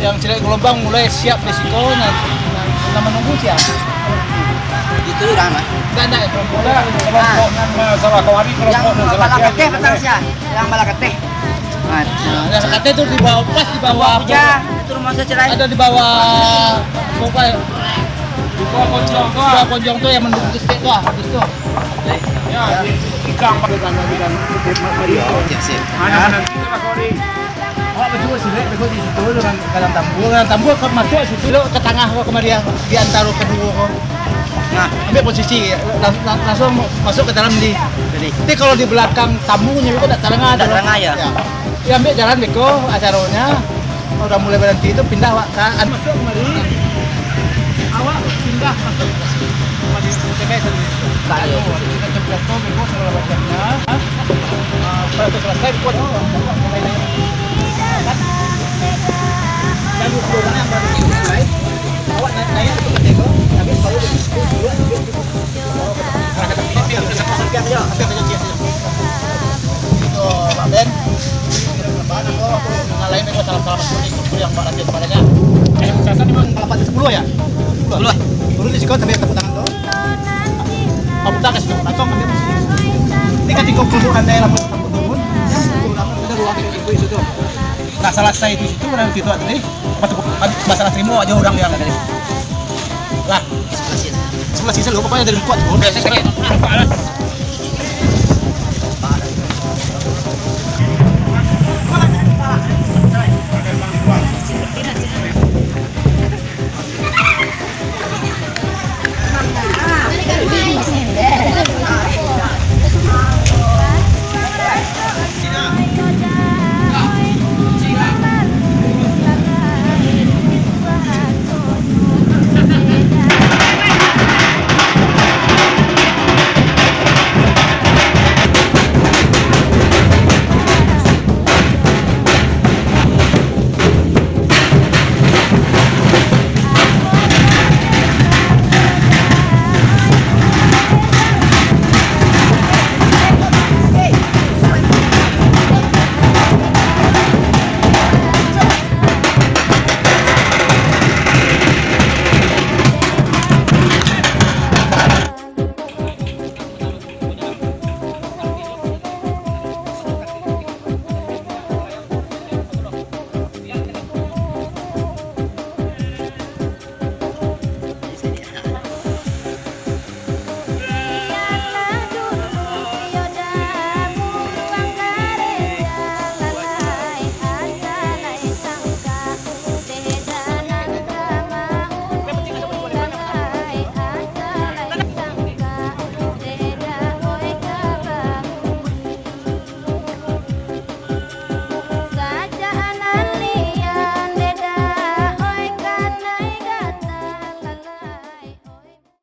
yang cilik gelombang mulai siap risikonya. Nah, menunggu siap. Itu udah mah. Tidak itu. Masalah kawari Yang balakateh petang sia. Yang balakateh. Nah, katanya itu di bawah pas di bawah Hujan, itu rumah saya cerai. ada di bawah pokoknya di bawah konjong di bawah konjong tuh yang mendukung ke state tuh itu. ya di ikan pakai Ya sih. mana itu lah kawari. Oh betul sih, betul di situ dengan dalam tambur ke masuk situ lo ke tengah kok kemarin di antara kedua kok. Nah, ambil posisi langsung masuk ke dalam di. Jadi kalau di belakang tamunya itu tidak terengah ya. Ya ambil jalan beko acaranya udah mulai berhenti itu pindah Wak kan masuk kemari awak pindah masuk kemari CPS tadi kita jemput kok beko selama bacanya setelah itu selesai buat mulai dan dulu yang baru mulai awak naik itu ke teko tapi kalau di situ dua biar aja itu Pak Ben ngalahin itu salam-salam kuning yang Pak Raja kepadanya. Saya memang 8 10 ya? 10. Dulu di sekolah tapi tepuk tangan tuh. Pak Buta kasih tepuk tangan kan masih. Ini kan dikumpul kan daerah rambut turun. Ada ruang itu tuh. Nah, salah saya itu orang situ tadi. Masalah terima aja orang yang tadi. Lah, sebelah sini lu pokoknya dari kuat. Udah saya